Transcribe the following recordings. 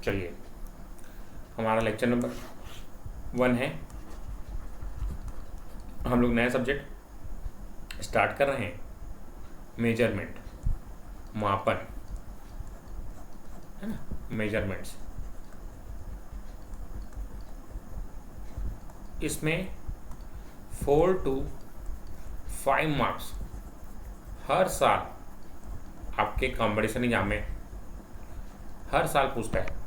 चलिए, हमारा lecture number 1 है। हम लोग नया सब्जेक्ट स्टार्ट कर रहे हैं, मेजरमेंट, मापन, है ना। मेजरमेंट्स, इसमें 4 to 5 मार्क्स हर साल आपके कॉम्पिटिशन एग्जाम में हर साल पूछता है।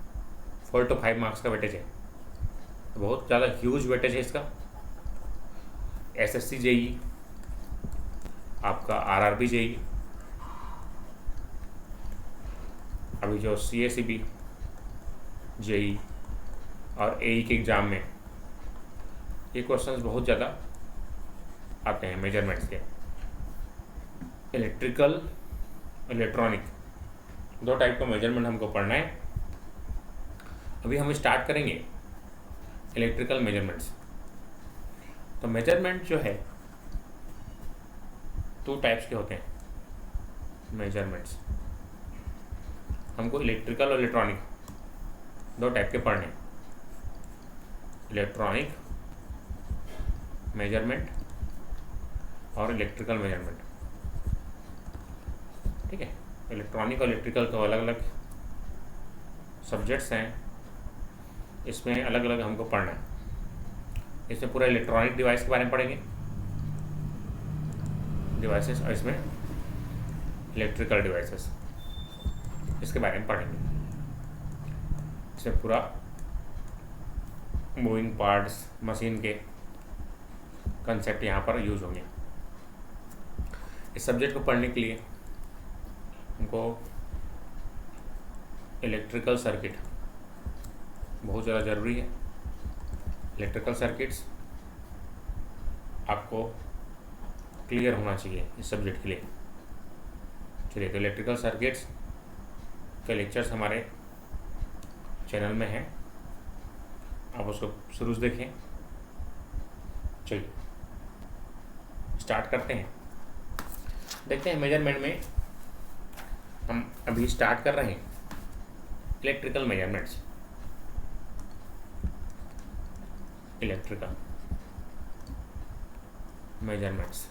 4 to 5 मार्क्स का वेटेज है, बहुत ज़्यादा ह्यूज वेटेज है इसका। एसएससी जेई, आपका आरआरबी जेई, अभी जो सीएसईबी जेई और एई के एग्ज़ाम में ये क्वेश्चंस बहुत ज़्यादा आते हैं मेजरमेंट्स के। इलेक्ट्रिकल, इलेक्ट्रॉनिक, 2 टाइप का मेजरमेंट हमको पढ़ना है। अभी हम स्टार्ट करेंगे इलेक्ट्रिकल मेजरमेंट्स। तो मेजरमेंट जो है 2 टाइप्स के होते हैं मेजरमेंट्स। हमको इलेक्ट्रिकल और इलेक्ट्रॉनिक 2 टाइप के पढ़ने हैं। इलेक्ट्रॉनिक मेजरमेंट और इलेक्ट्रिकल मेजरमेंट, ठीक है। इलेक्ट्रॉनिक और इलेक्ट्रिकल तो अलग अलग सब्जेक्ट्स हैं, इसमें अलग अलग हमको पढ़ना है। इसमें पूरा इलेक्ट्रॉनिक डिवाइस के बारे में पढ़ेंगे, डिवाइसेस, और इसमें इलेक्ट्रिकल डिवाइसेस, इसके बारे में पढ़ेंगे। इसमें पूरा मूविंग पार्ट्स, मशीन के कंसेप्ट यहाँ पर यूज होंगे। इस सब्जेक्ट को पढ़ने के लिए हमको इलेक्ट्रिकल सर्किट बहुत ज़्यादा ज़रूरी है। इलेक्ट्रिकल सर्किट्स आपको क्लियर होना चाहिए इस सब्जेक्ट के लिए। चलिए, तो इलेक्ट्रिकल सर्किट्स के लेक्चर्स हमारे चैनल में हैं, आप उसको शुरू से देखें। चलिए स्टार्ट करते हैं। देखते हैं मेजरमेंट में हम अभी स्टार्ट कर रहे हैं इलेक्ट्रिकल मेजरमेंट्स। इलेक्ट्रिकल मेजरमेंट्स,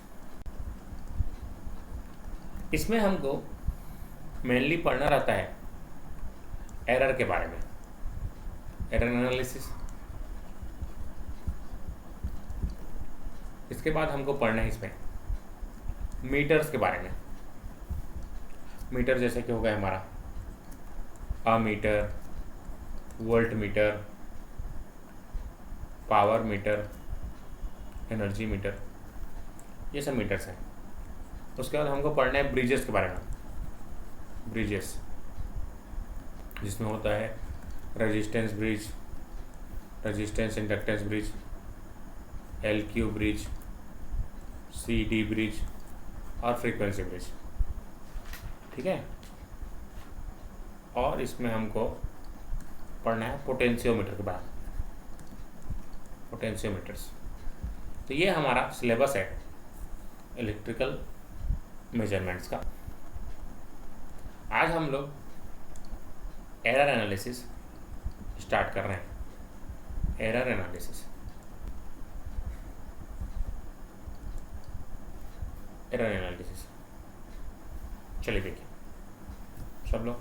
इसमें हमको मेनली पढ़ना रहता है एरर के बारे में, एरर एनालिसिस। इसके बाद हमको पढ़ना है इसमें मीटर्स के बारे में। मीटर जैसे कि हो गया हमारा ammeter, volt meter, power meter, energy meter, ये सब मीटर्स हैं। उसके बाद हमको पढ़ना है ब्रिजेस के बारे में। ब्रिजेस जिसमें होता है resistance bridge, resistance inductance bridge, LQ bridge, CD bridge और फ्रीक्वेंसी ब्रिज, ठीक है। और इसमें हमको पढ़ना है पोटेंशियोमीटर के बारे में, पोटेंशियोमीटर्स। तो ये हमारा सिलेबस है इलेक्ट्रिकल मेजरमेंट्स का। आज हम लोग एरर एनालिसिस स्टार्ट कर रहे हैं। Error analysis, error analysis. चलिए देखिए सब लोग,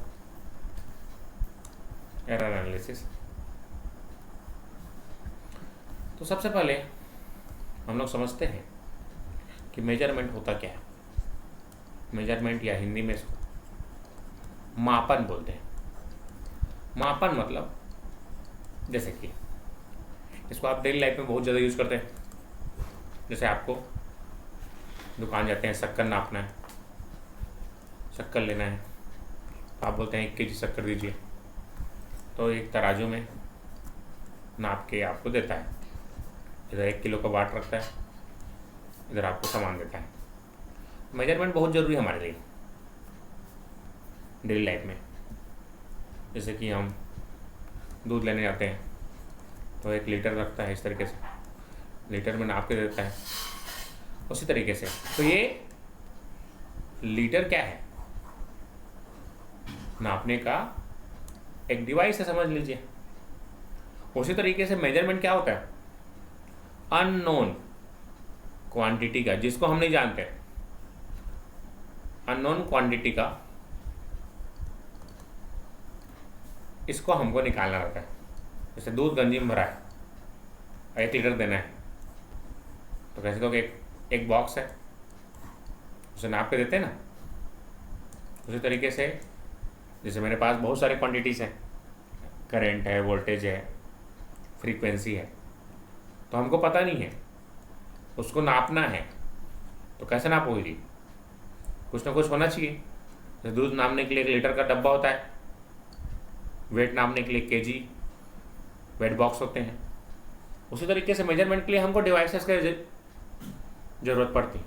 एरर एनालिसिस। तो सबसे पहले हम लोग समझते हैं कि मेजरमेंट होता क्या है। मेजरमेंट या हिंदी में इसको मापन बोलते हैं। मापन मतलब जैसे कि इसको आप डेली लाइफ में बहुत ज़्यादा यूज़ करते हैं। जैसे आपको दुकान जाते हैं, शक्कर नापना है, शक्कर लेना है, तो आप बोलते हैं 1 kg शक्कर दीजिए, तो एक तराजू में नाप के आपको देता है। इधर 1 किलो का बाट रखता है, इधर आपको सामान देता है। मेजरमेंट बहुत ज़रूरी है हमारे लिए डेली लाइफ में। जैसे कि हम दूध लेने जाते हैं तो 1 लीटर रखता है, इस तरीके से लीटर में नाप के देता है। उसी तरीके से तो ये लीटर क्या है? नापने का एक डिवाइस है, समझ लीजिए। उसी तरीके से मेजरमेंट क्या होता है? अननोन क्वांटिटी का, जिसको हम नहीं जानते, अननोन क्वांटिटी का, इसको हमको निकालना रहता है। जैसे दूध गंजी में भरा है, 1 लीटर देना है, तो कैसे तो एक बॉक्स है, उसे नाप के देते हैं ना। उसी तरीके से जैसे मेरे पास बहुत सारे क्वांटिटीज़ हैं, करंट है, वोल्टेज है, फ्रीक्वेंसी है, तो हमको पता नहीं है, उसको नापना है, तो कैसे नापोगे जी? कुछ ना कुछ होना चाहिए। जैसे दूध नापने के लिए 1 लीटर का डब्बा होता है, वेट नापने के लिए केजी वेट बॉक्स होते हैं। उसी तरीके से मेजरमेंट के लिए हमको डिवाइसेस की ज़रूरत पड़ती।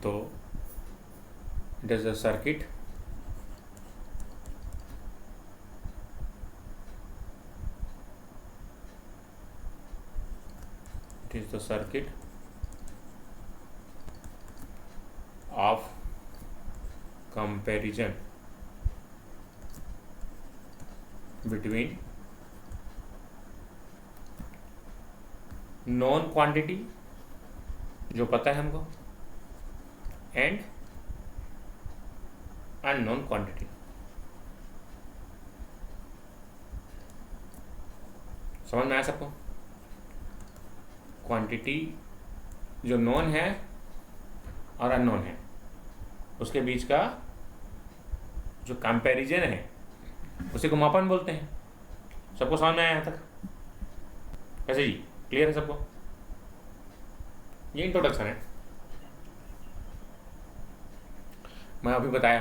तो it is a circuit of comparison between known quantity, जो पता है हमको, and unknown quantity। समझ में आया सबको? क्वांटिटी जो नोन है और अननोन है, उसके बीच का जो कंपैरिजन है, उसे को मापन बोलते हैं। सबको समझ में आया यहाँ तक? कैसे जी, क्लियर है सबको? ये इंट्रोडक्शन है। मैं अभी बताया,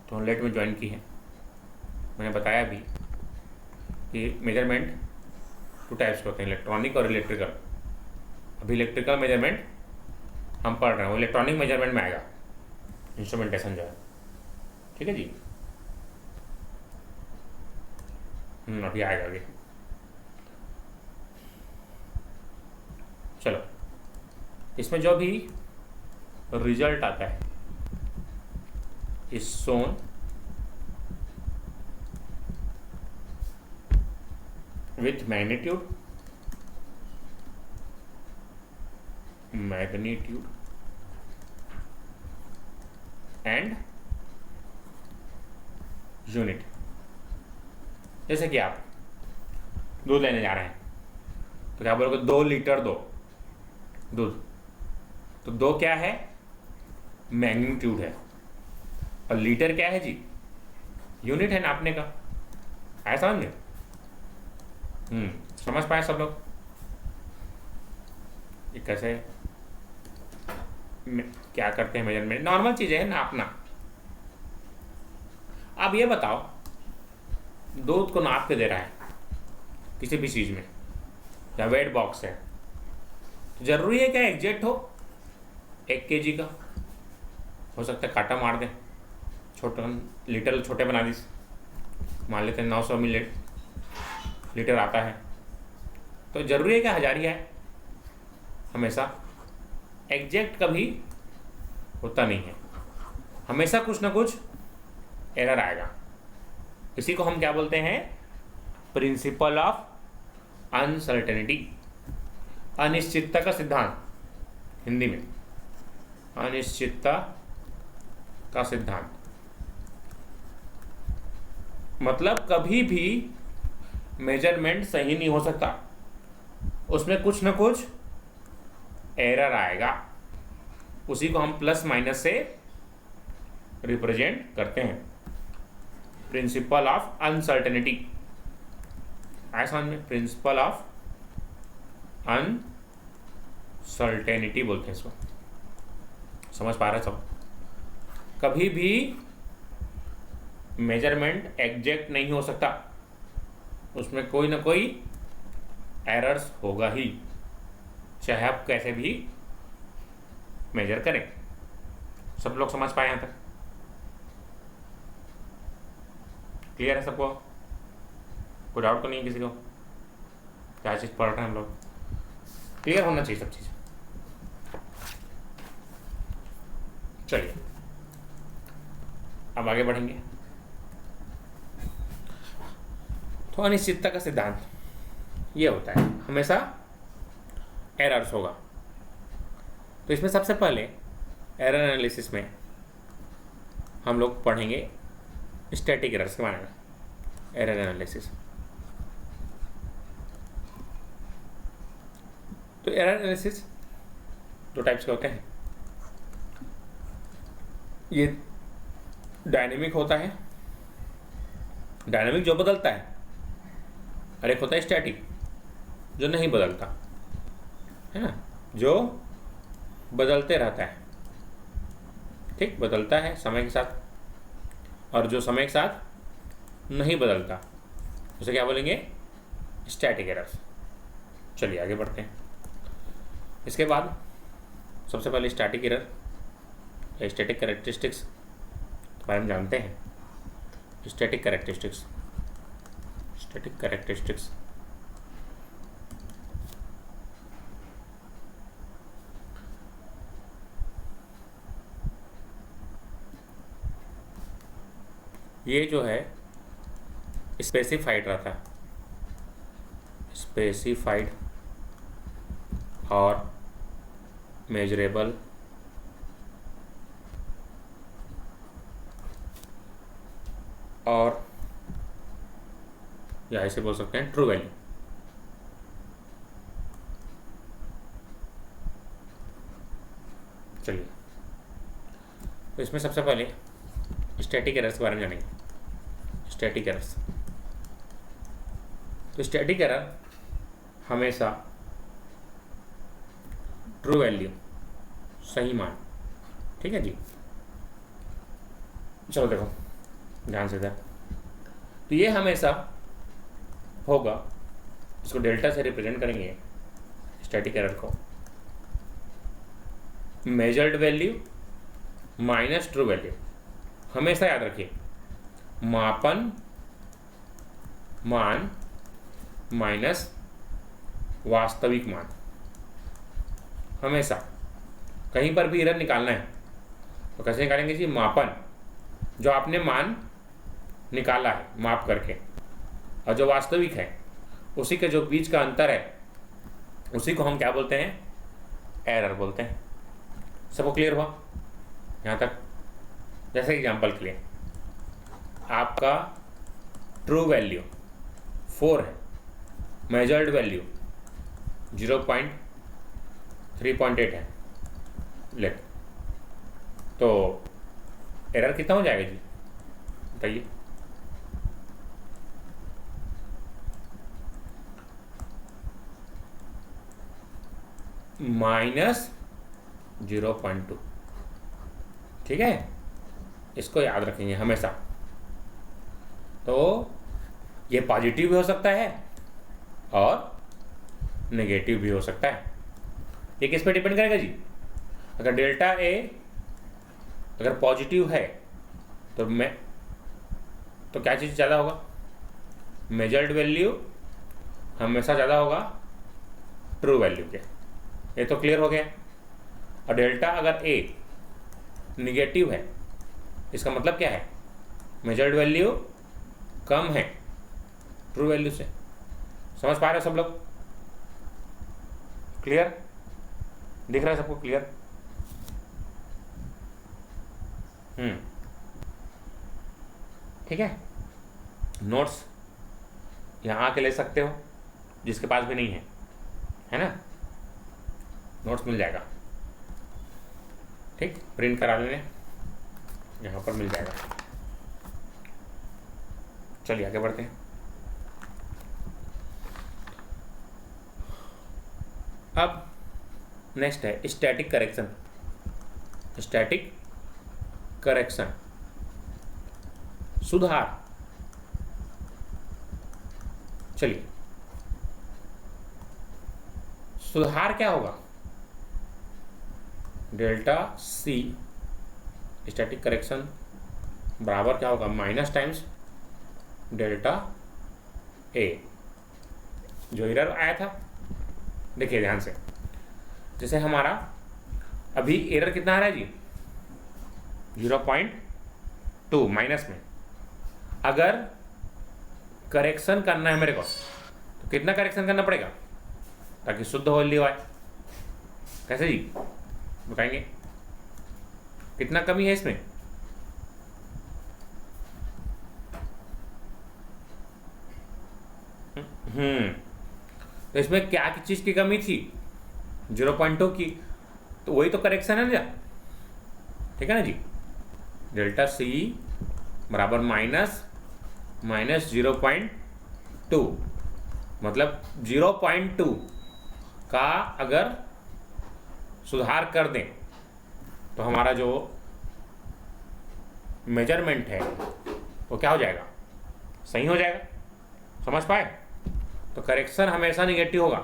तो लेट में ज्वाइन की है, मैंने बताया भी कि मेजरमेंट 2 टाइप्स के होते हैं, इलेक्ट्रॉनिक और इलेक्ट्रिकल। अभी इलेक्ट्रिकल मेजरमेंट हम पढ़ रहे हैं, वो इलेक्ट्रॉनिक मेजरमेंट में आएगा, इंस्ट्रूमेंटेशन जो है। ठीक है जी, अभी आएगा आगे। चलो, इसमें जो भी रिजल्ट आता है is shown with magnitude and unit. जैसे कि आप दूध लेने जा रहे हैं, तो क्या बोलोगे? 2 लीटर दो दूध। तो 2 क्या है? मैग्नीट्यूड है, और लीटर क्या है जी? यूनिट है नापने का। आया समझ में? समझ पाए सब लोग? ये कैसे क्या करते हैं मेजरमेंट? नॉर्मल चीज़ है नापना। अब ये बताओ, दूध को नाप के दे रहा है किसी भी चीज़ में, या वेट बॉक्स है, तो जरूरी है क्या एग्जैक्ट हो 1 kg का? हो सकता है काटा मार दे, छोटा लीटर छोटे बना दी, मान लेते हैं 900 लीटर आता है, तो जरूरी है क्या हजारिया है? हमेशा एग्जैक्ट कभी होता नहीं है, हमेशा कुछ ना कुछ एरर आएगा। इसी को हम क्या बोलते हैं? प्रिंसिपल ऑफ अनसर्टेनिटी, अनिश्चितता का सिद्धांत, हिंदी में अनिश्चितता का सिद्धांत। मतलब कभी भी मेजरमेंट सही नहीं हो सकता, उसमें कुछ ना कुछ एरर आएगा। उसी को हम प्लस माइनस से रिप्रेजेंट करते हैं, प्रिंसिपल ऑफ अनसर्टेनिटी। आया समझ में? प्रिंसिपल ऑफ अनसर्टेनिटी बोलते हैं इसको। समझ पा रहे सब? कभी भी मेजरमेंट एग्जैक्ट नहीं हो सकता, उसमें कोई ना कोई एरर्स होगा ही, चाहे आप कैसे भी मेजर करें। सब लोग समझ पाए यहाँ तक? क्लियर है सबको? कोई डाउट तो नहीं किसी को? क्या चीज़ पढ़ रहे हैं हम लोग? क्लियर होना चाहिए सब चीज़। चलिए अब आगे बढ़ेंगे। तो अनिश्चितता का सिद्धांत ये होता है, हमेशा एरर्स होगा। तो इसमें सबसे पहले एरर एनालिसिस में हम लोग पढ़ेंगे स्टैटिक एरर्स के बारे में। एरर एनालिसिस, तो एरर एनालिसिस दो टाइप्स के होते हैं। ये डायनेमिक होता है, डायनेमिक जो बदलता है, और एक होता है स्टैटिक जो नहीं बदलता है ना, जो बदलते रहता है। ठीक, बदलता है समय के साथ, और जो समय के साथ नहीं बदलता उसे क्या बोलेंगे? Static errors. चलिए आगे बढ़ते हैं। इसके बाद सबसे पहले स्टैटिक एरर या स्टैटिक कैरेक्टरिस्टिक्स के बारे में जानते हैं। स्टैटिक कैरेक्टरिस्टिक्स, स्टैटिक कैरेक्टरिस्टिक्स ये जो है स्पेसिफाइड रहता है, स्पेसिफाइड और मेजरेबल और या ऐसे बोल सकते हैं ट्रू वैल्यू। चलिए, तो इसमें सबसे पहले स्टैटिक एरर्स के बारे में जानेंगे। स्टैटिक एरर्स, तो स्टैटिक एरर हमेशा ट्रू वैल्यू, सही मान, ठीक है जी। चलो देखो ध्यान से इधर, तो ये हमेशा होगा, इसको डेल्टा से रिप्रेजेंट करेंगे स्टैटिक एरर को, measured value minus true value. हमेशा याद रखिए, मापन मान माइनस वास्तविक मान। हमेशा कहीं पर भी एरर निकालना है तो कैसे निकालेंगे जी? मापन, जो आपने मान निकाला है माप करके, और जो वास्तविक है उसी के जो बीच का अंतर है उसी को हम क्या बोलते हैं? एरर बोलते हैं। सबको क्लियर हुआ यहाँ तक? जैसे एग्जांपल के लिए, आपका ट्रू वैल्यू 4 है, मेजर्ड वैल्यू 3.8 है, लेट तो एरर कितना हो जाएगा जी? बताइए। -0.2, ठीक है, इसको याद रखेंगे हमेशा। तो ये पॉजिटिव भी हो सकता है और नेगेटिव भी हो सकता है। ये किस पे डिपेंड करेगा जी? अगर डेल्टा ए अगर पॉजिटिव है तो क्या चीज़ ज़्यादा होगा? मेजर्ड वैल्यू हमेशा ज़्यादा होगा ट्रू वैल्यू के। ये तो क्लियर हो गया। और डेल्टा अगर ए निगेटिव है, इसका मतलब क्या है? मेजर्ड वैल्यू कम है ट्रू वैल्यू से। समझ पा रहे हो सब लोग? क्लियर? दिख रहा है सबको क्लियर? ठीक है। नोट्स यहाँ आके ले सकते हो, जिसके पास भी नहीं है ना, नोट्स मिल जाएगा। ठीक, प्रिंट करा लेने, यहाँ पर मिल जाएगा। चलिए आगे बढ़ते हैं। अब नेक्स्ट है स्टैटिक करेक्शन। स्टैटिक करेक्शन, सुधार। चलिए, सुधार क्या होगा? डेल्टा सी स्टैटिक करेक्शन बराबर क्या होगा? माइनस टाइम्स डेल्टा ए, जो एरर आया था। देखिए ध्यान से, जैसे हमारा अभी एरर कितना आ रहा है जी? 0.2 माइनस में। अगर करेक्शन करना है मेरे को, तो कितना करेक्शन करना पड़ेगा ताकि शुद्ध वैल्यू आए? कैसे जी बताएंगे? कितना कमी है इसमें? तो इसमें क्या की चीज की कमी थी? 0.2 की, तो वही तो करेक्शन है ना, ठीक है ना जी। डेल्टा सी बराबर माइनस 0.2, मतलब 0.2 का अगर सुधार कर दें तो हमारा जो मेजरमेंट है वो क्या हो जाएगा? सही हो जाएगा। समझ पाए? तो करेक्शन हमेशा निगेटिव होगा।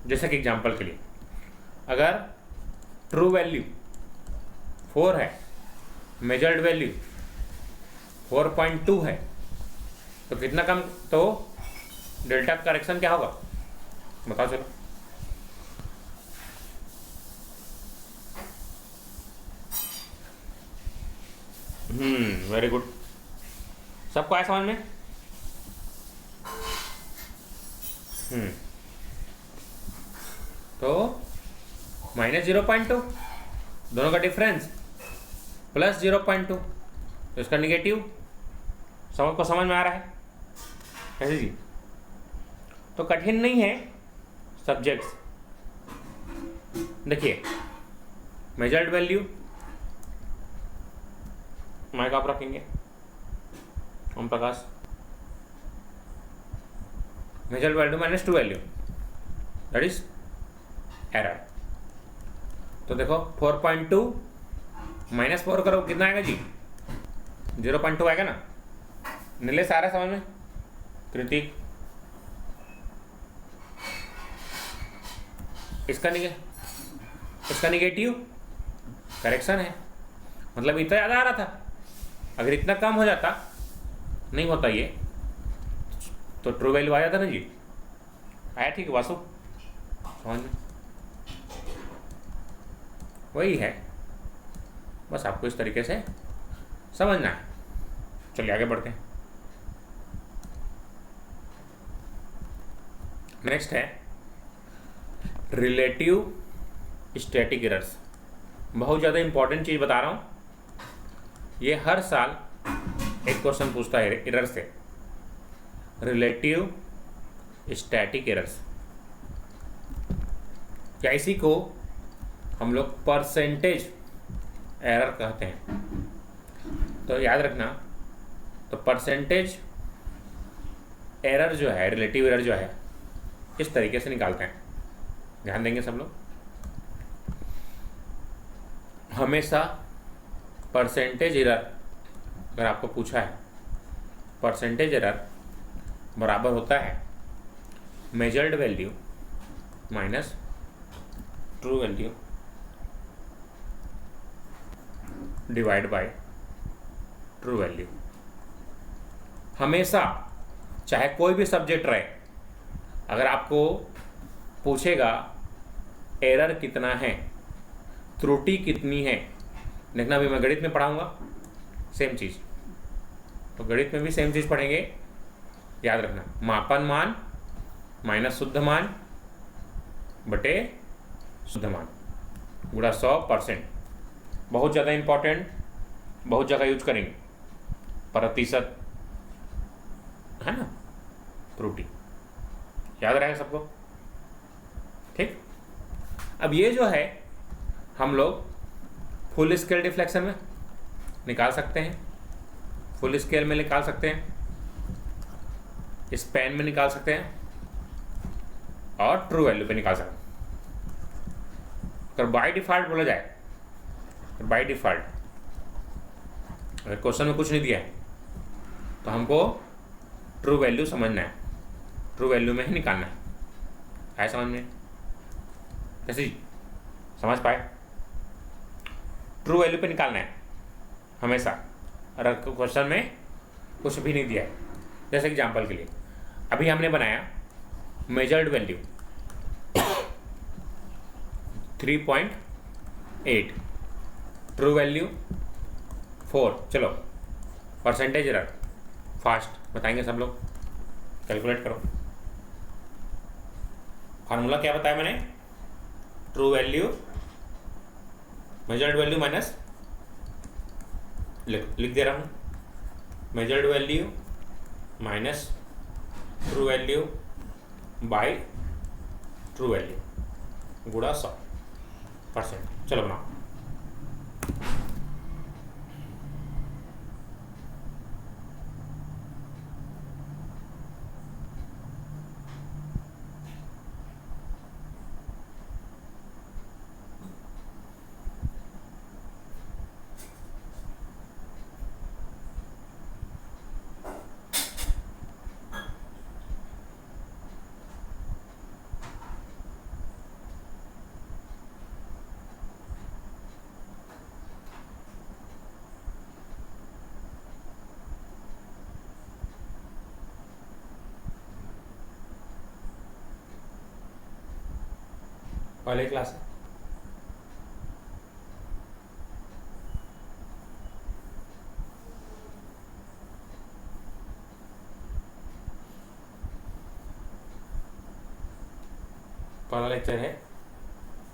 जैसे कि एग्जांपल के लिए, अगर ट्रू वैल्यू 4 है, मेजर्ड वैल्यू 4.2 है, तो कितना कम, तो डेल्टा करेक्शन क्या होगा बताओ चलो। Very good. सबको आया समझ में? तो -0.2 दोनों का डिफरेंस प्लस 0.2, तो इसका निगेटिव। सबको समझ में आ रहा है कैसे जी? तो कठिन नहीं है सब्जेक्ट्स। देखिए, मेजर्ड वैल्यू, माइक आप रखेंगे Om Prakash, measured value minus true value, that is error. तो देखो 4.2 माइनस 4 करो कितना आएगा जी? 0.2 आएगा ना। नीलेश आ रहा है समझ में? कृतिक, इसका निगेटिव करेक्शन है, मतलब इतना ज़्यादा आ रहा था। अगर इतना कम हो जाता, नहीं होता ये, तो ट्रू वैल्यू आ जाता ना जी। आया ठीक है वासु? समझ में? वही है, बस आपको इस तरीके से समझना है। चलिए आगे बढ़ते हैं। नेक्स्ट है रिलेटिव स्टैटिक एरर्स। बहुत ज़्यादा इंपॉर्टेंट चीज़ बता रहा हूँ, ये हर साल एक क्वेश्चन पूछता है एरर से। रिलेटिव स्टैटिक एरर्स, क्या इसी को हम लोग परसेंटेज एरर कहते हैं। तो याद रखना, तो परसेंटेज एरर जो है, रिलेटिव एरर जो है, इस तरीके से निकालते हैं। ध्यान देंगे सब लोग। हमेशा परसेंटेज एरर अगर आपको पूछा है, परसेंटेज एरर बराबर होता है measured value minus true value divide by true value. हमेशा, चाहे कोई भी सब्जेक्ट रहे, अगर आपको पूछेगा एरर कितना है, त्रुटि कितनी है, देखना अभी मैं गणित में पढ़ाऊंगा सेम चीज़, तो गणित में भी सेम चीज़ पढ़ेंगे। याद रखना, मापन मान माइनस शुद्ध मान बटे शुद्ध मान गुणा 100%। बहुत ज़्यादा इंपॉर्टेंट, बहुत जगह यूज करेंगे। प्रतिशत है ना, त्रुटि याद रहेगा सबको, ठीक। अब ये जो है हम लोग फुल स्केल डिफ्लेक्शन में निकाल सकते हैं, फुल स्केल में निकाल सकते हैं, स्पैन में निकाल सकते हैं, और ट्रू वैल्यू पे निकाल सकते हैं। अगर बाय डिफ़ॉल्ट बोला जाए, बाय डिफ़ॉल्ट अगर क्वेश्चन में कुछ नहीं दिया है तो हमको ट्रू वैल्यू समझना है, ट्रू वैल्यू में ही निकालना है। आया समझ में? कैसे समझ पाए? ट्रू वैल्यू पे निकालना है हमेशा, अगर क्वेश्चन में कुछ भी नहीं दिया है। जैसे एग्जांपल के लिए अभी हमने बनाया मेजर्ड वैल्यू 3.8, ट्रू वैल्यू 4। चलो परसेंटेज एरर फास्ट बताएंगे सब लोग। कैलकुलेट करो। फार्मूला क्या बताया मैंने? True value, measured value minus, लिख दे रहा हूँ, measured value minus true value by true value गुणा 100%। चलो बनाओ। पहले क्लास है। पहला लेक्चर है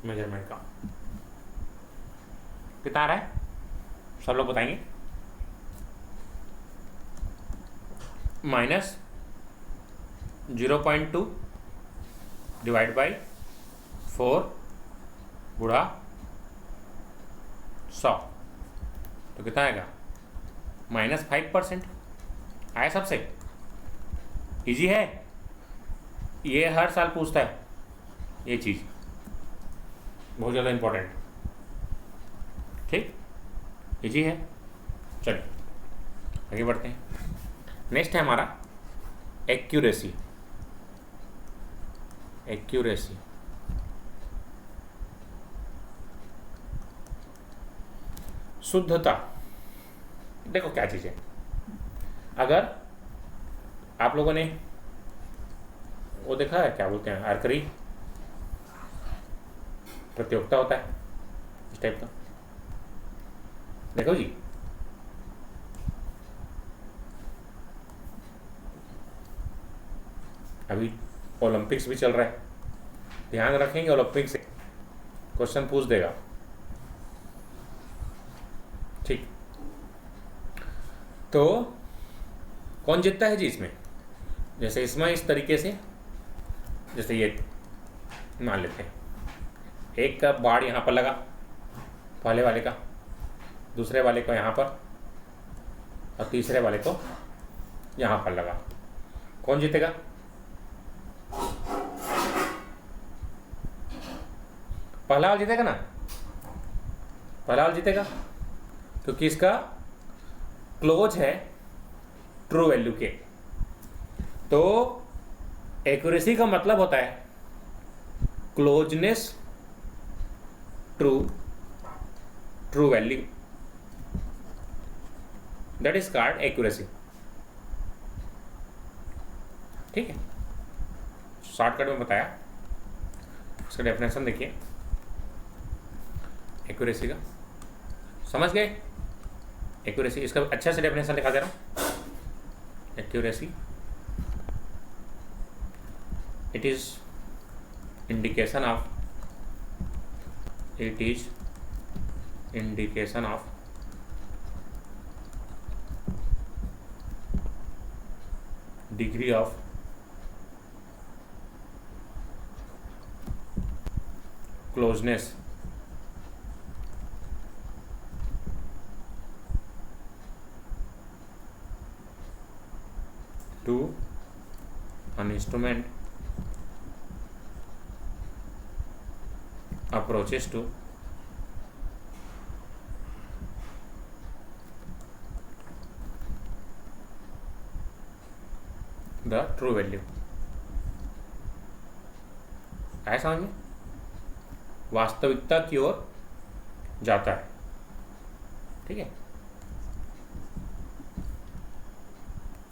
मेजरमेंट का। कितना आ रहा है सब लोग बताएंगे? -0.2 डिवाइड बाई 4 गुणा 100 तो कितना आएगा? -5%। आया सबसे? इजी है, ये हर साल पूछता है, ये चीज़ बहुत ज़्यादा इम्पोर्टेंट। ठीक, इजी है। चलिए आगे बढ़ते हैं। नेक्स्ट है हमारा एक्यूरेसी। एक्यूरेसी शुद्धता। देखो क्या चीज़ है, अगर आप लोगों ने वो देखा है, क्या बोलते हैं, आर्करी प्रतियोगिता होता है इस टाइप का, देखो जी। अभी ओलंपिक्स भी चल रहा है, ध्यान रखेंगे ओलंपिक्स से क्वेश्चन पूछ देगा। ठीक, तो कौन जीतता है जी इसमें? जैसे इसमें इस तरीके से, जैसे ये मान लेते हैं, एक का बाड़ यहाँ पर लगा, पहले वाले का, दूसरे वाले को यहाँ पर, और तीसरे वाले को यहाँ पर लगा। कौन जीतेगा? पहला वाला जीतेगा ना, पहला वाला जीतेगा, क्योंकि इसका क्लोज है ट्रू वैल्यू के। तो एक्यूरेसी का मतलब होता है closeness true value, that is called accuracy. ठीक है, शॉर्टकट में बताया, उसका डेफिनेशन देखिए एक्यूरेसी का, समझ गए? एक्यूरेसी, इसका अच्छा से डेफिनेशन लिखा दे रहा हूँ। Accuracy, it is indication of, it is indication of degree of closeness to an instrument approaches to the true value। आया समझ में? वास्तविकता की ओर जाता है। ठीक है,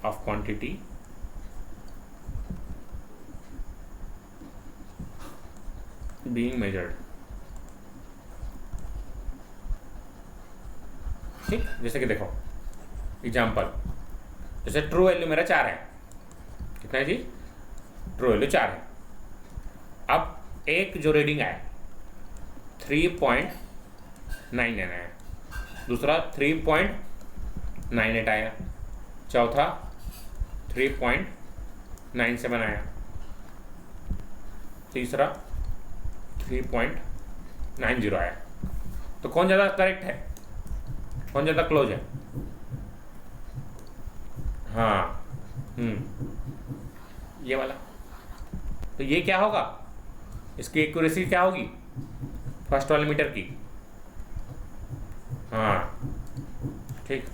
of quantity being measured। ठीक, जैसे कि देखो एग्जाम्पल, जैसे ट्रू वैल्यू मेरा 4 है, कितना है जी? ट्रू वैल्यू 4 है। अब एक जो रीडिंग आया 3.99 आया, दूसरा 3.98 आया, चौथा 3.97 आया, तीसरा 3.90 आया। तो कौन ज़्यादा करेक्ट है, कौन ज़्यादा क्लोज है? हाँ, ये वाला। तो ये क्या होगा, इसकी एक्यूरेसी क्या होगी फर्स्ट वाले मीटर की? हाँ ठीक,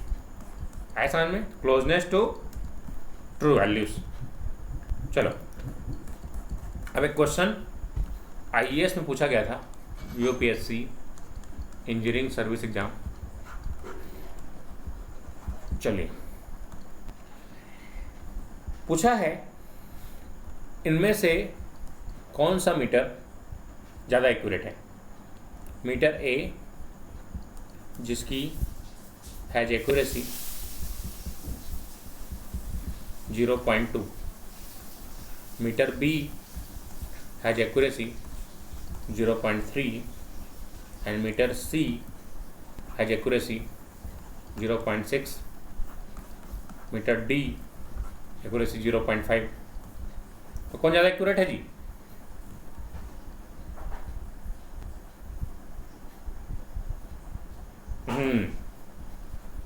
ऐसा में क्लोजनेस टू ट्रू वैल्यूज। चलो अब एक क्वेश्चन आईएएस में पूछा गया था, यूपीएससी इंजीनियरिंग सर्विस एग्जाम। चलिए, पूछा है इनमें से कौन सा मीटर ज़्यादा एक्यूरेट है? मीटर ए जिसकी has accuracy 0.2, meter B has accuracy 0.3 and meter C has accuracy 0.6, meter D accuracy 0.5। तो कौन ज़्यादा एक्यूरेट है जी?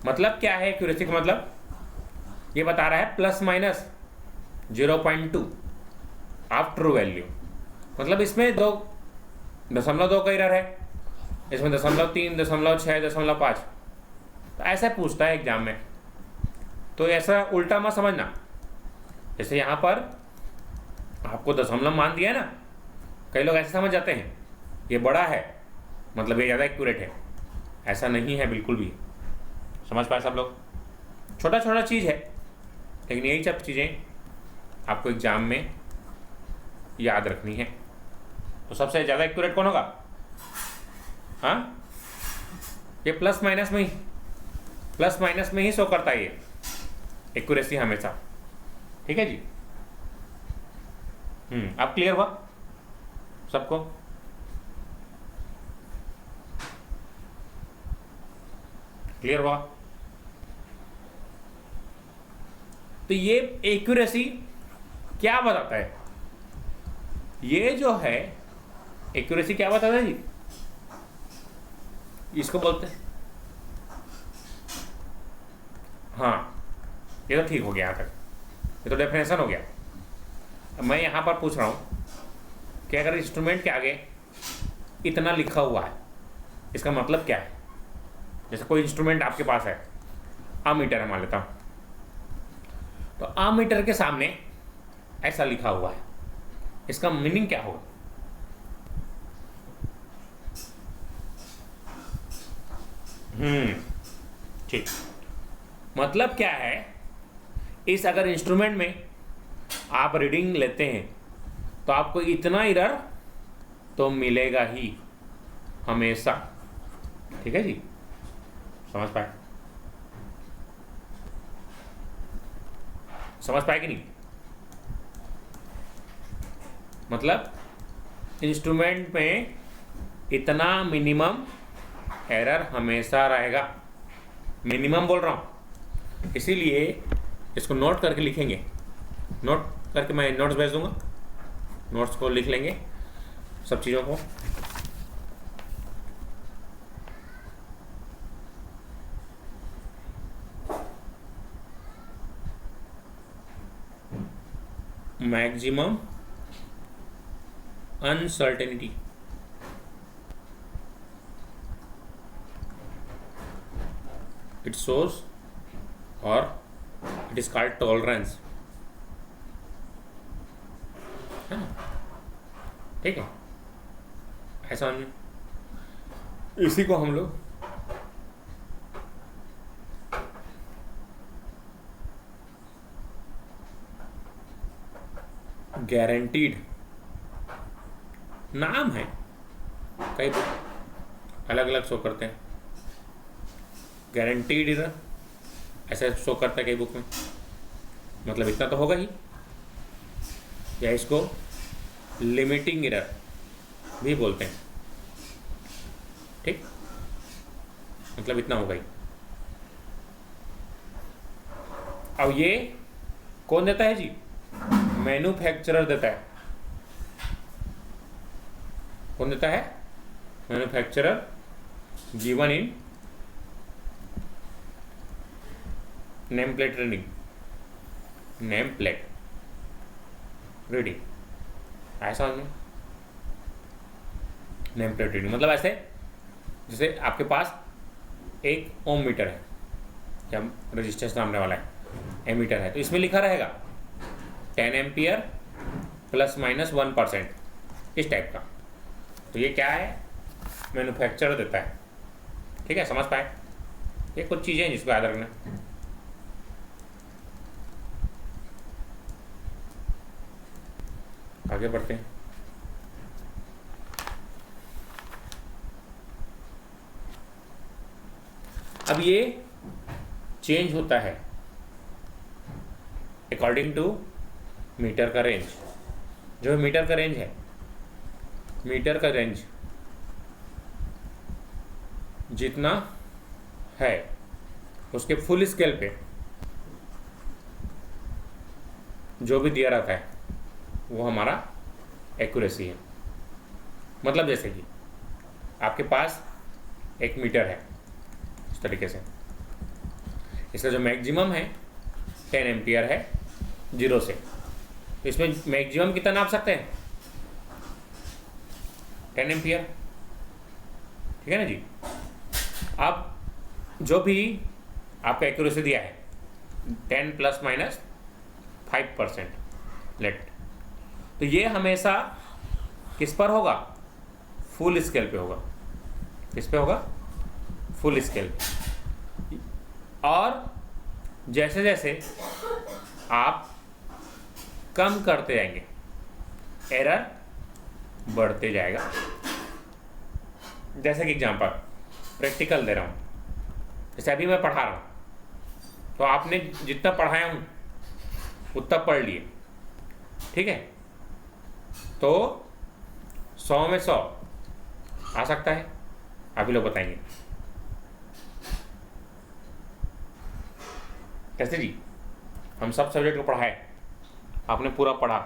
मतलब क्या है एक्यूरेसी का मतलब? ये बता रहा है plus minus 0.2 of true value. मतलब इसमें 2.2 का एरर है, इसमें 0.3, 0.6, 0.5। तो ऐसा पूछता है एग्जाम में। तो ऐसा उल्टा मत समझना, जैसे यहाँ पर आपको दशमलव मान दिया है ना, कई लोग ऐसे समझ जाते हैं ये बड़ा है मतलब ये ज़्यादा एक्यूरेट है। ऐसा नहीं है बिल्कुल भी। समझ पाए सब लोग? छोटा छोटा चीज़ है, लेकिन यही सब चीज़ें आपको एग्जाम में याद रखनी है। तो सबसे ज़्यादा एक्यूरेट कौन होगा? हाँ, ये प्लस माइनस में ही शो करता है ये एक्यूरेसी हमेशा। ठीक है जी? अब क्लियर हुआ सबको? क्लियर हुआ? तो ये एक्यूरेसी क्या बताता है? ये जो है एक्यूरेसी क्या बताता है जी? इसको बोलते हैं, हाँ ये तो ठीक हो गया, यहाँ तक ये तो डेफिनेशन हो गया। अब मैं यहाँ पर पूछ रहा हूँ कि अगर इंस्ट्रूमेंट के आगे इतना लिखा हुआ है, इसका मतलब क्या है? जैसे कोई इंस्ट्रूमेंट आपके पास है, अमीटर है मान लेता हूँ, तो अमीटर के सामने ऐसा लिखा हुआ है, इसका मीनिंग क्या होगा? ठीक, मतलब क्या है, इस अगर इंस्ट्रूमेंट में आप रीडिंग लेते हैं तो आपको इतना एरर तो मिलेगा ही हमेशा। ठीक है जी? समझ पाए? समझ पाए कि नहीं? मतलब इंस्ट्रूमेंट में इतना मिनिमम एरर हमेशा रहेगा। मिनिमम बोल रहा हूँ, इसीलिए इसको नोट करके लिखेंगे। नोट करके मैं नोट्स भेज दूंगा, नोट्स को लिख लेंगे सब चीज़ों को। Maximum uncertainty, it shows or it is called tolerance, है ना? ठीक है, ऐसा इसी को हम लोग गारंटीड नाम है, कई अलग अलग शो करते हैं। गारंटीड एरर ऐसे शो करता है कई बुक में, मतलब इतना तो होगा ही। या इसको लिमिटिंग एरर भी बोलते हैं। ठीक, मतलब इतना हो गई। अब ये कौन देता है जी? मैन्युफैक्चरर देता है। कौन देता है? Manufacturer, given in name plate reading, name plate reading. ऐसा नेम प्लेट रीडिंग मतलब ऐसे जैसे आपके पास एक ओम मीटर है या रजिस्टर नामने वाला है, एमीटर है, तो इसमें लिखा रहेगा 10 एम्पियर ±1%, इस टाइप का। तो ये क्या है? मैन्युफैक्चरर देता है। ठीक है, समझ पाए? ये कुछ चीज़ें हैं जिसको याद रखना। आगे बढ़ते हैं। अब ये चेंज होता है अकॉर्डिंग टू मीटर का रेंज। जो मीटर का रेंज है, मीटर का रेंज जितना है उसके फुल स्केल पे जो भी दिया रहता है वो हमारा एक्यूरेसी है। मतलब जैसे कि आपके पास एक मीटर है इस तरीके से, इसका जो मैक्सिमम है 10 एम्पियर है 0 से, तो इसमें मैक्सिमम कितना नाप सकते हैं? 10 एम्पियर। ठीक है ना जी। अब जो भी आपका एक्यूरेसी दिया है 10 ±5% लेट, तो ये हमेशा किस पर होगा? फुल स्केल पे होगा। किस पे होगा? Full scale. और जैसे जैसे आप कम करते जाएंगे एरर बढ़ते जाएगा। जैसे कि एग्जांपल प्रैक्टिकल दे रहा हूँ, जैसे अभी मैं पढ़ा रहा हूँ, तो आपने जितना पढ़ाया हूँ उतना पढ़ लिए, ठीक है, तो 100 में 100 आ सकता है। आप ही लोग बताएंगे कैसे जी? हम सब सब्जेक्ट को पढ़ाए, आपने पूरा पढ़ा,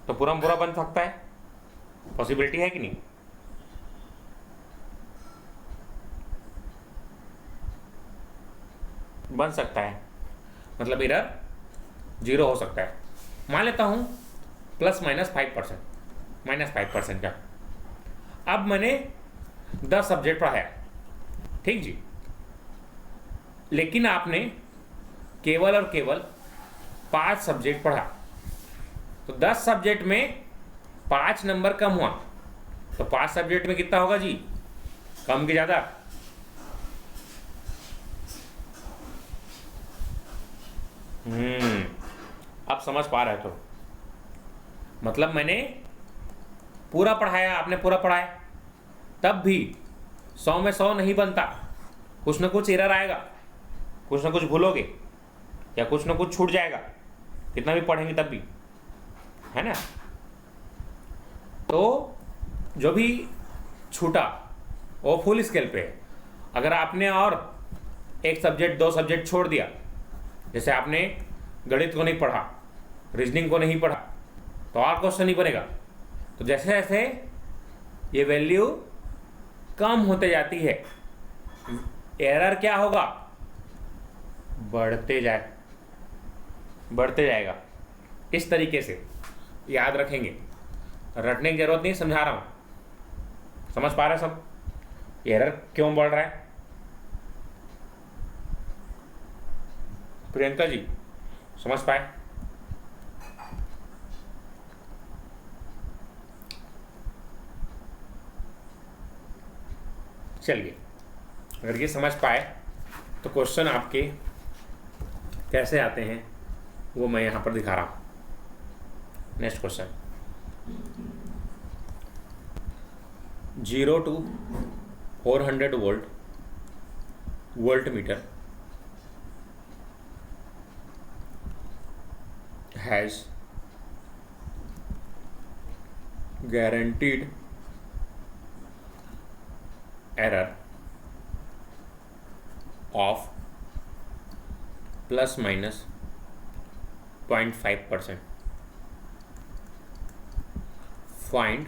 तो पूरा पूरा बन सकता है? पॉसिबिलिटी है कि नहीं? बन सकता है, मतलब एरर 0 हो सकता है। मान लेता हूँ ±5%, -5% का। अब मैंने 10 सब्जेक्ट पढ़ाया, ठीक जी, लेकिन आपने केवल और केवल 5 सब्जेक्ट पढ़ा, तो 10 सब्जेक्ट में 5 नंबर कम हुआ, तो 5 सब्जेक्ट में कितना होगा जी? कम कि ज़्यादा? अब समझ पा रहे तो मतलब मैंने पूरा पढ़ाया, आपने पूरा पढ़ाया, तब भी 100 में 100 नहीं बनता, कुछ ना कुछ एरर आएगा, कुछ ना कुछ भूलोगे या कुछ ना कुछ छूट जाएगा, कितना भी पढ़ेंगे तब भी, है ना। तो जो भी छूटा वो फुल स्केल पे है। अगर आपने और एक सब्जेक्ट 2 सब्जेक्ट छोड़ दिया, जैसे आपने गणित को नहीं पढ़ा, रीजनिंग को नहीं पढ़ा, तो और क्वेश्चन नहीं बनेगा। तो जैसे जैसे ये वैल्यू कम होते जाती है, एरर क्या होगा? बढ़ते जाएगा। इस तरीके से याद रखेंगे, रटने की जरूरत नहीं, समझा रहा हूं। समझ पा रहे सब एरर क्यों बढ़ रहा है? प्रियंका जी समझ पाए? चलिए, अगर ये समझ पाए तो क्वेश्चन आपके कैसे आते हैं वो मैं यहाँ पर दिखा रहा हूँ। Next question, 0 to 400 voltmeter has guaranteed error of plus minus 0.5%. Find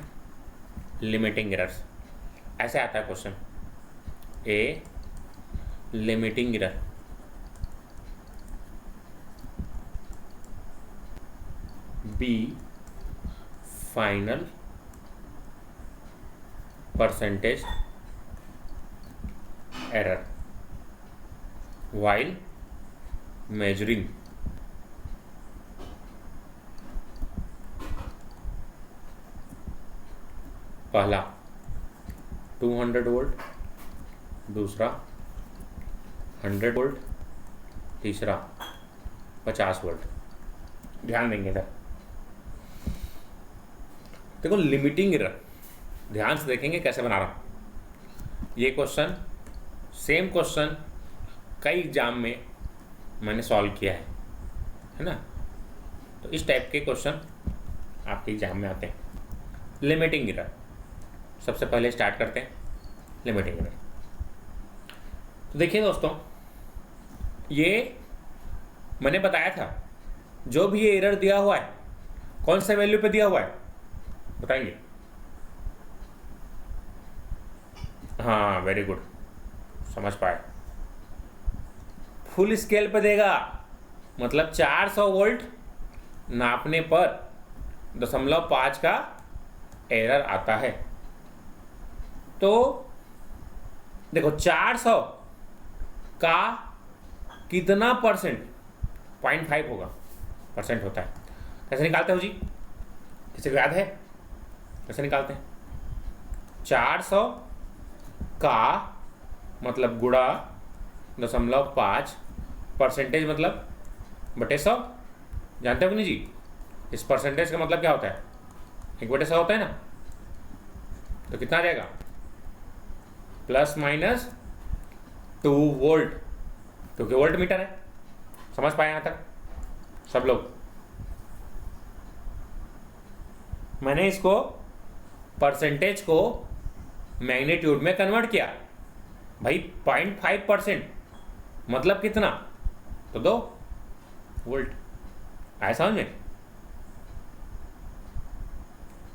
limiting errors, ऐसे आता है question. A limiting error, B final percentage error while measuring पहला 200 वोल्ट, दूसरा 100 वोल्ट, तीसरा 50 वोल्ट। ध्यान देंगे इधर, देखो लिमिटिंग एरर ध्यान से देखेंगे कैसे बना रहा हूं। ये क्वेश्चन सेम क्वेश्चन कई एग्जाम में मैंने सॉल्व किया है ना। तो इस टाइप के क्वेश्चन आपके एग्जाम में आते हैं। लिमिटिंग एरर सबसे पहले स्टार्ट करते हैं। लिमिटिंग एरर तो देखिए दोस्तों, ये मैंने बताया था जो भी ये एरर दिया हुआ है कौन से वैल्यू पे दिया हुआ है बताएंगे? हाँ वेरी गुड, समझ पाए। फुल स्केल पे देगा, मतलब 400 वोल्ट नापने पर 0.5 का एरर आता है। तो देखो 400 का कितना परसेंट, 0.5 होगा, परसेंट होता है। कैसे निकालते हो जी? किसी को याद है कैसे निकालते हैं? 400 का मतलब गुणा 0.5, परसेंटेज मतलब बटे 100। जानते हो कि नहीं जी? इस परसेंटेज का मतलब क्या होता है? 1/100 होता है ना। तो कितना आ जाएगा? प्लस माइनस 2 वोल्ट, क्योंकि वोल्ट मीटर है। समझ पाए यहाँ तक सब लोग? मैंने इसको परसेंटेज को मैग्नीट्यूड में कन्वर्ट किया भाई। 0.5% मतलब कितना? तो 2 वोल्ट। आया समझ में?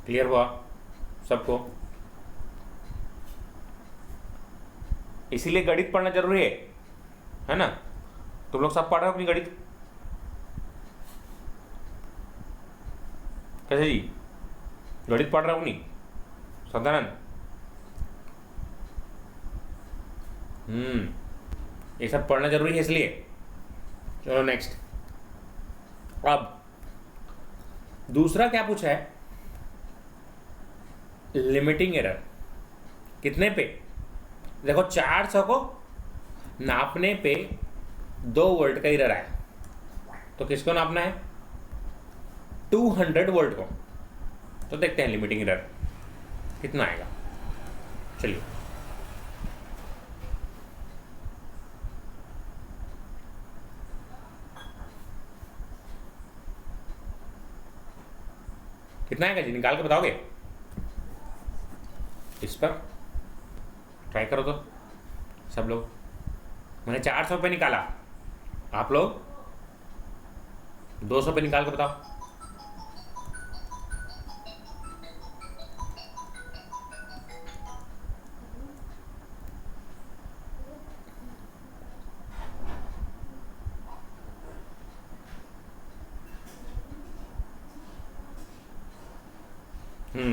क्लियर हुआ सबको? इसीलिए गणित पढ़ना जरूरी है ना। तुम लोग सब पढ़ रहे हो अपनी गणित? कैसे जी? गणित पढ़ रहे हो नहीं सदानंद? ये सब पढ़ना जरूरी है इसलिए। चलो नेक्स्ट। अब दूसरा क्या पूछा है? लिमिटिंग एरर कितने पे? देखो 400 को नापने पे 2 वोल्ट का एरर आया, तो किसको नापना है? 200 वोल्ट को। तो देखते हैं लिमिटिंग एरर कितना आएगा। चलिए कितना आएगा जी? निकाल के बताओगे? इस पर ट्राई करो तो सब लोग। मैंने 400 पे निकाला, आप लोग 200 पे निकाल के बताओ।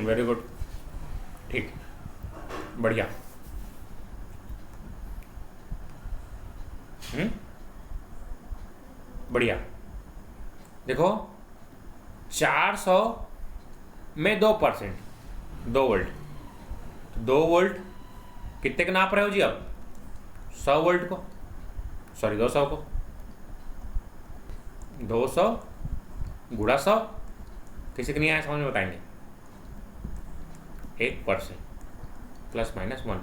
वेरी गुड, ठीक, बढ़िया। बढ़िया। देखो 400 में 2%, 2 वोल्ट, 2 वोल्ट कितने का नाप रहे हो जी? अब 100 वोल्ट को, सॉरी 200 को, 200 गुणा 100। किसी को नहीं आया समझ में बताएंगे? 1% plus minus 1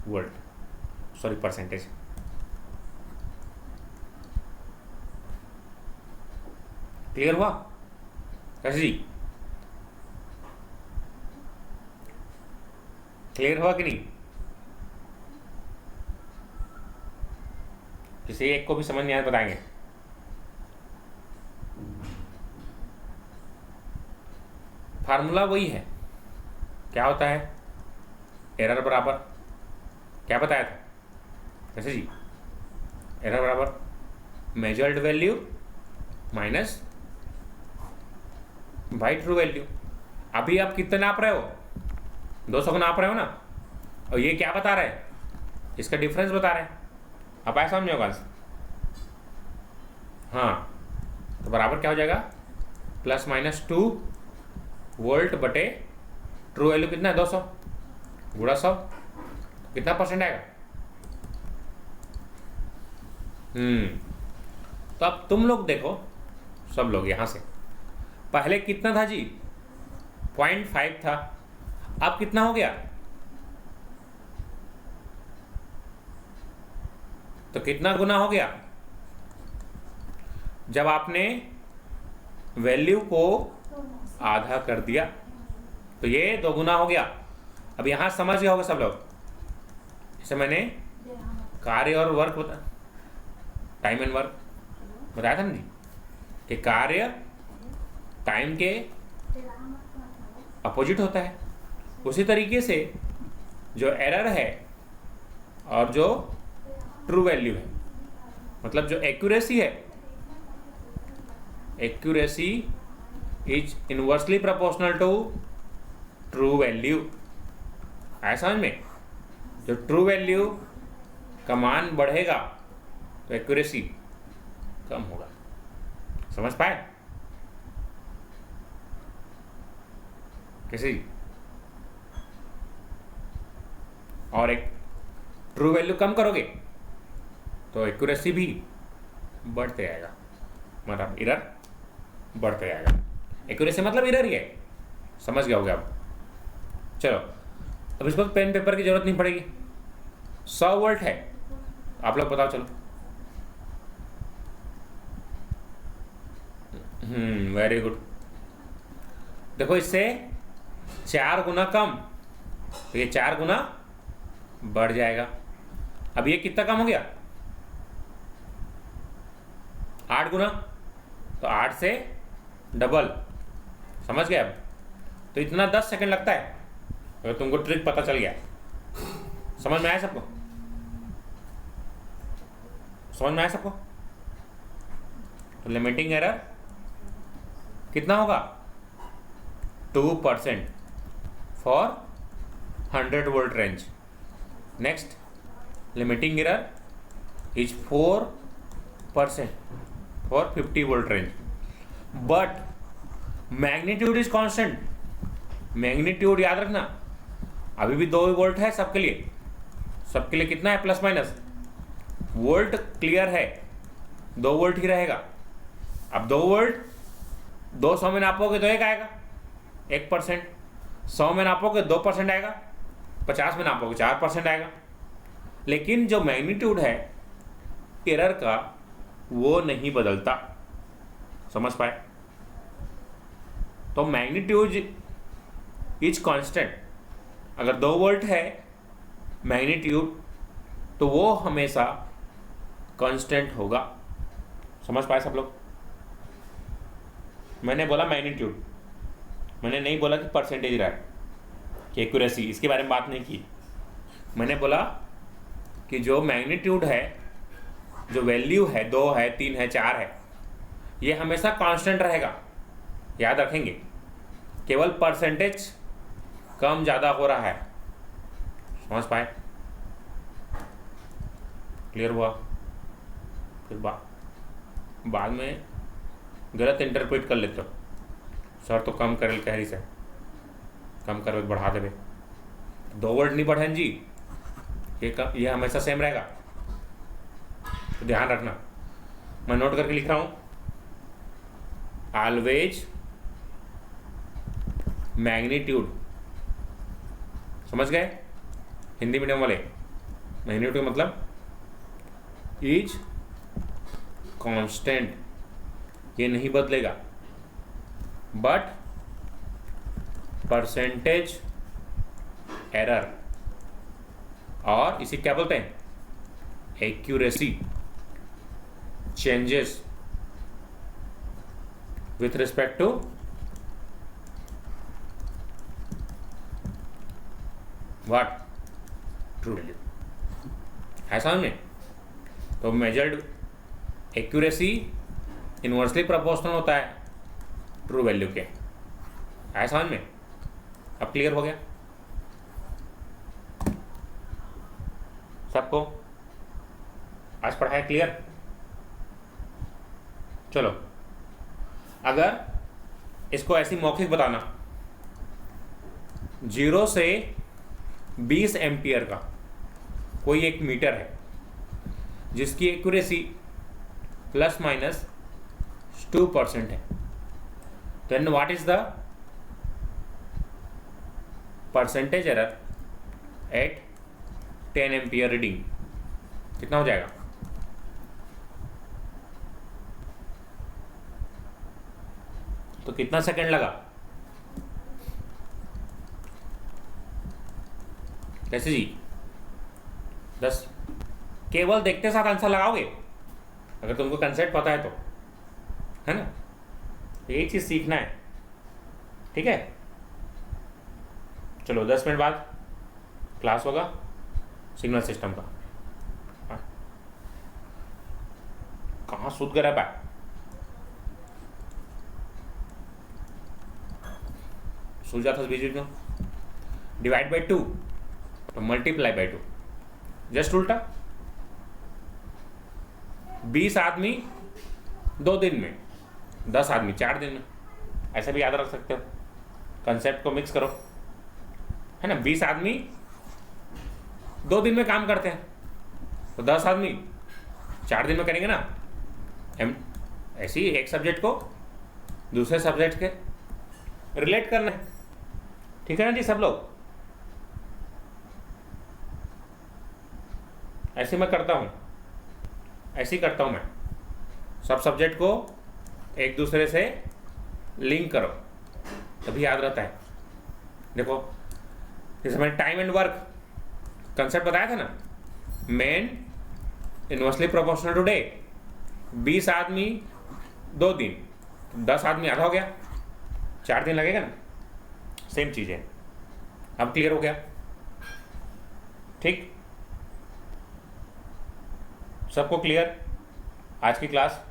volt, sorry percentage. Clear हुआ? कैसे जी? क्लियर हुआ कि नहीं? किसी एक को भी समझ नहीं आया बताएंगे? फार्मूला वही है। क्या होता है? एरर बराबर क्या बताया था? कैसे जी? एरर बराबर measured value minus by true value. अभी आप कितने नाप रहे हो? 200 को नाप रहे हो ना, और ये क्या बता रहे हैं? इसका डिफरेंस बता रहे हैं। आप ऐसा समझोगा? हाँ, तो बराबर क्या हो जाएगा? प्लस माइनस 2 वोल्ट बटे ट्रू वैल्यू कितना है? 200 गुणा 100, कितना परसेंट आएगा? तो अब तुम लोग देखो, सब लोग यहां से, पहले कितना था जी? 0.5 था, अब कितना हो गया? तो कितना गुना हो गया? जब आपने वैल्यू को आधा कर दिया तो ये 2 गुना हो गया। अब यहां समझ गया होगा सब लोग। जैसे मैंने कार्य और वर्क टाइम एंड वर्क बताया था ना जी, कि कार्य टाइम के अपोजिट होता है। उसी तरीके से जो एरर है और जो ट्रू वैल्यू है, मतलब जो एक्यूरेसी है, accuracy is inversely proportional to true value. ऐसा समझ में? जो ट्रू वैल्यू का मान बढ़ेगा तो एक्यूरेसी कम होगा। समझ पाए? कैसे? और एक ट्रू वैल्यू कम करोगे तो एक्यूरेसी भी बढ़ते जाएगा, मतलब एरर बढ़ते जाएगा। एक्यूरेसी मतलब एरर ही है। समझ गया होगा अब? चलो, अब इसको पेन पेपर की जरूरत नहीं पड़ेगी। 100 वोल्ट है, आप लोग बताओ। चलो, वेरी गुड। देखो, इससे 4 गुना कम, तो ये 4 गुना बढ़ जाएगा। अब ये कितना कम हो गया? 8 गुना, तो 8 से डबल। समझ गए अब? तो इतना 10 सेकंड लगता है। अगर तुमको ट्रिक पता चल गया, समझ में आया सबको? समझ में आया सबको? तो लिमिटिंग एरर कितना होगा? 2% for 100 volt range. Next, limiting error is 4% for 50 volt range, but magnitude is constant. Magnitude याद रखना, अभी भी 2 वोल्ट है सबके लिए। सबके लिए कितना है? प्लस माइनस वोल्ट क्लियर है, 2 वोल्ट ही रहेगा। अब 2 वोल्ट 200 में नापोगे तो 1 आएगा, 1%। 100 में नापोगे 2% आएगा, 50 में नापोगे 4% आएगा। लेकिन जो मैग्नीट्यूड है एरर का, वो नहीं बदलता। समझ पाए? तो मैग्नीट्यूड इज कांस्टेंट। अगर 2 वोल्ट है मैग्नीट्यूड, तो वो हमेशा कांस्टेंट होगा। समझ पाए सब लोग? मैंने बोला मैग्नीट्यूड, मैंने नहीं बोला कि परसेंटेज रहा है, कि एक्यूरेसी, इसके बारे में बात नहीं की। मैंने बोला कि जो मैग्नीट्यूड है, जो वैल्यू है, 2 है, 3 है, 4 है, ये हमेशा कांस्टेंट रहेगा। याद रखेंगे, केवल परसेंटेज कम ज़्यादा हो रहा है। समझ पाए? क्लियर हुआ? फिर बाद में गलत इंटरप्रेट कर लेते हो, सर तो कम करे कह रही से, कम कर बढ़ा देवे। 2 वोल्ट नहीं बढ़े जी, ये हमेशा सेम रहेगा। तो ध्यान रखना, मैं नोट करके लिख रहा हूं, ऑलवेज मैग्नीट्यूड। समझ गए? हिंदी मीडियम वाले, मैग्नीट्यूड मतलब इज कांस्टेंट, ये नहीं बदलेगा, बट परसेंटेज एरर और इसी क्या बोलते हैं, accuracy changes with respect to what, true value. है समझ में? तो मेजर्ड एक्यूरेसी इनवर्सली प्रोपोर्शनल होता है ट्रू वैल्यू के। है समझ में? अब क्लियर हो गया सबको? आज पढ़ाया क्लियर? चलो, अगर इसको ऐसी मौखिक बताना, 0 से 20 एम्पियर का कोई एक मीटर है जिसकी एक्यूरेसी ±2% है, then what is the percentage error at 10 ampere reading? कितना हो जाएगा? तो कितना सेकंड लगा? कैसे जी? 10। केवल देखते साथ आंसर लगाओगे अगर तुमको कंसेप्ट पता है तो, है ना? यही चीज सीखना है, ठीक है? चलो 10 मिनट बाद क्लास होगा सिग्नल सिस्टम का। हाँ? कहाँ सूद करा पा? सूझ जाता बीच बीच में। डिवाइड बाई 2 तो मल्टीप्लाई बाई 2, जस्ट उल्टा। 20 आदमी 2 दिन में, 10 आदमी 4 दिन में, ऐसा भी याद रख सकते हो। कंसेप्ट को मिक्स करो, है ना? 20 आदमी 2 दिन में काम करते हैं तो 10 आदमी 4 दिन में करेंगे ना। ऐसे ही एक सब्जेक्ट को दूसरे सब्जेक्ट के रिलेट करना है, ठीक है ना जी सब लोग? ऐसे मैं करता हूँ, ऐसे ही करता हूँ मैं। सब सब्जेक्ट को एक दूसरे से लिंक करो तभी याद रहता है। देखो, जैसे मैंने टाइम एंड वर्क कंसेप्ट बताया था ना, men inversely proportional to day, 20 आदमी 2 दिन, 10 आदमी आधा हो गया, 4 दिन लगेगा ना। सेम चीज़ है। अब क्लियर हो गया? ठीक, सबको क्लियर आज की क्लास?